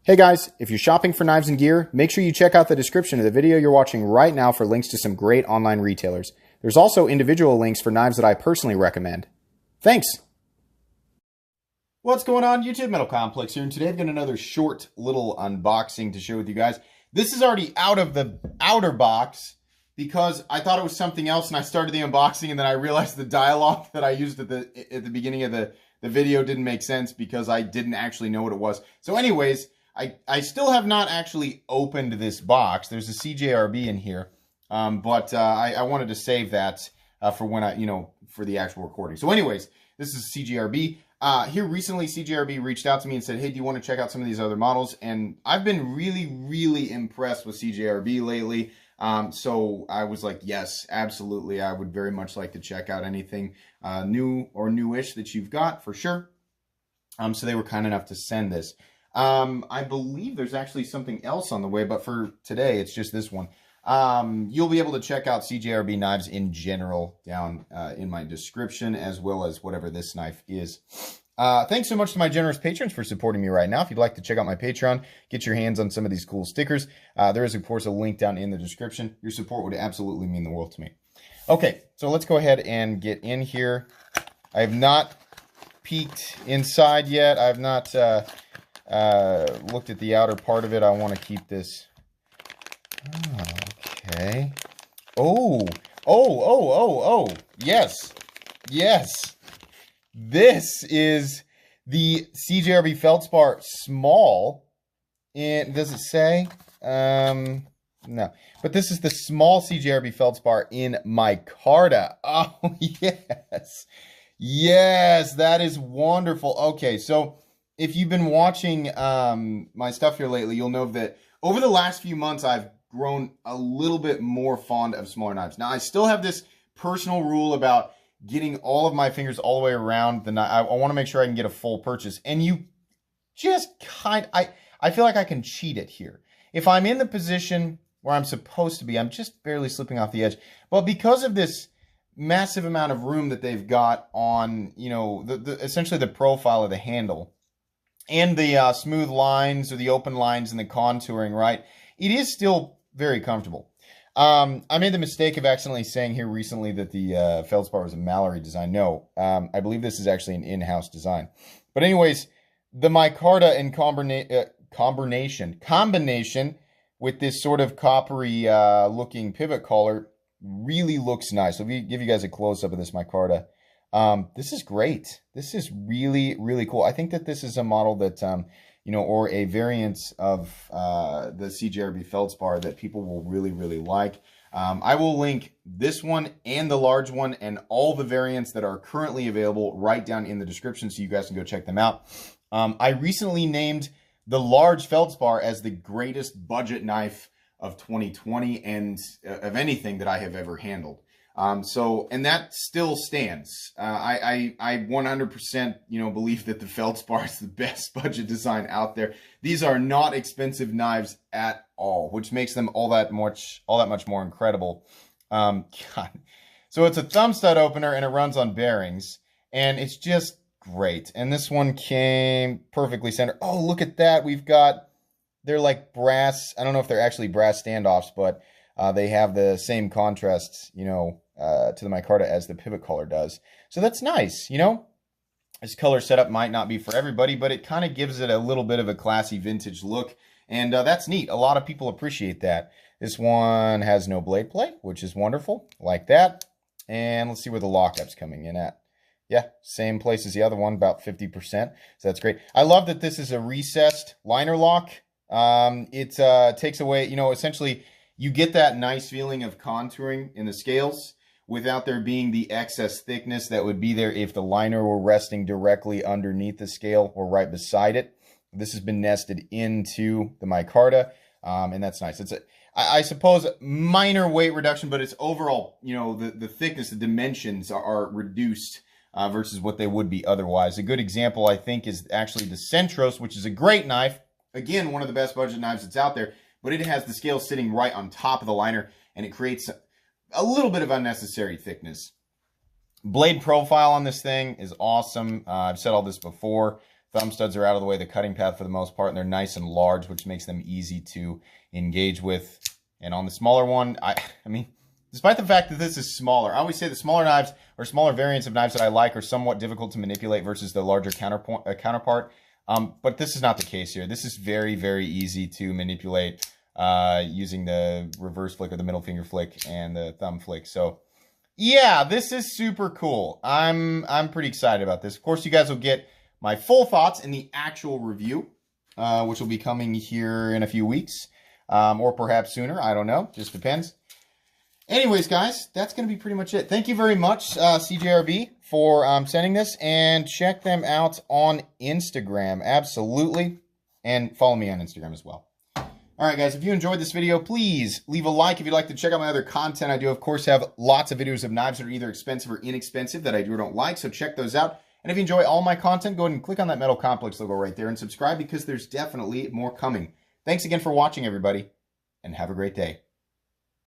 Hey guys, if you're shopping for knives and gear, make sure you check out the description of the video you're watching right now for links to some great online retailers. There's also individual links for knives that I personally recommend. Thanks! What's going on, YouTube? Metal Complex here, and today I've got another short little unboxing to share with you guys. This is already out of the outer box because I thought it was something else, and I started the unboxing, and then I realized the dialogue that I used at the beginning of the video didn't make sense because I didn't actually know what it was. So anyways, I still have not actually opened this box. There's a CJRB in here, but I wanted to save that for when for the actual recording. So anyways, this is CJRB. Here recently, CJRB reached out to me and said, hey, do you want to check out some of these other models? And I've been really impressed with CJRB lately. So I was like, yes, absolutely. I would very much like to check out anything new or newish that you've got for sure. So they were kind enough to send this. I believe there's actually something else on the way, but for today, it's just this one. You'll be able to check out CJRB knives in general down in my description, as well as whatever this knife is. Thanks so much to my generous patrons for supporting me right now. If you'd like to check out my Patreon, get your hands on some of these cool stickers. There is, of course, a link down in the description. Your support would absolutely mean the world to me. Okay, so let's go ahead and get in here. I have not peeked inside yet. I have not looked at the outer part of it. I want to keep this. Okay. Oh. Yes. This is the CJRB Feldspar small. And does it say? No. But this is the small CJRB Feldspar in micarta. Oh, yes. Yes, that is wonderful. Okay, so if you've been watching my stuff here lately, you'll know that over the last few months, I've grown a little bit more fond of smaller knives. Now, I still have this personal rule about getting all of my fingers all the way around the knife. I want to make sure I can get a full purchase. And you just I feel like I can cheat it here. If I'm in the position where I'm supposed to be, I'm just barely slipping off the edge. But because of this massive amount of room that they've got on, essentially the profile of the handle, and the smooth lines or the open lines and the contouring, right? It is still very comfortable. I made the mistake of accidentally saying here recently that the Feldspar was a Mallory design. No, I believe this is actually an in-house design. But anyways, the micarta in combination with this sort of coppery looking pivot collar really looks nice. So if we give you guys a close-up of this micarta, this is great. This is really cool. I think that this is a model that, or a variant of the CJRB Feldspar that people will really like. I will link this one and the large one and all the variants that are currently available right down in the description so you guys can go check them out. I recently named the large Feldspar as the greatest budget knife of 2020 and of anything that I have ever handled. And that still stands. I 100%, believe that the Feldspar is the best budget design out there. These are not expensive knives at all, which makes them all that much more incredible. God. So it's a thumb stud opener and it runs on bearings and it's just great. And this one came perfectly centered. Oh, look at that. They're like brass. I don't know if they're actually brass standoffs, but they have the same contrast, to the micarta as the pivot collar does. So that's nice, This color setup might not be for everybody, but it kind of gives it a little bit of a classy vintage look. And that's neat. A lot of people appreciate that. This one has no blade plate, which is wonderful. Like that. And let's see where the lockup's coming in at. Yeah, same place as the other one, about 50%. So that's great. I love that this is a recessed liner lock. It takes away, essentially you get that nice feeling of contouring in the scales without there being the excess thickness that would be there if the liner were resting directly underneath the scale or right beside it. This has been nested into the micarta, and that's nice. It's I suppose minor weight reduction, but it's overall, the thickness, the dimensions are reduced versus what they would be otherwise. A good example, I think, is actually the Centros, which is a great knife. Again, one of the best budget knives that's out there, but it has the scale sitting right on top of the liner, and it creates a little bit of unnecessary thickness. Blade profile on this thing is awesome. I've said all this before. thumb studs are out of the way, the cutting path for the most part, and they're nice and large, which makes them easy to engage with. And on the smaller one, I mean, despite the fact that this is smaller, I always say the smaller knives or smaller variants of knives that I like are somewhat difficult to manipulate versus the larger counterpart. But this is not the case here. This is very, very easy to manipulate using the reverse flick or the middle finger flick and the thumb flick. So yeah, this is super cool. I'm pretty excited about this. Of course, you guys will get my full thoughts in the actual review, which will be coming here in a few weeks, or perhaps sooner. I don't know. Just depends. Anyways, guys, that's going to be pretty much it. Thank you very much, CJRB, for sending this. And check them out on Instagram. Absolutely. And follow me on Instagram as well. All right, guys, if you enjoyed this video, please leave a like. If you'd like to check out my other content, I do, of course, have lots of videos of knives that are either expensive or inexpensive that I do or don't like. So check those out. And if you enjoy all my content, go ahead and click on that Metal Complex logo right there and subscribe because there's definitely more coming. Thanks again for watching, everybody, and have a great day.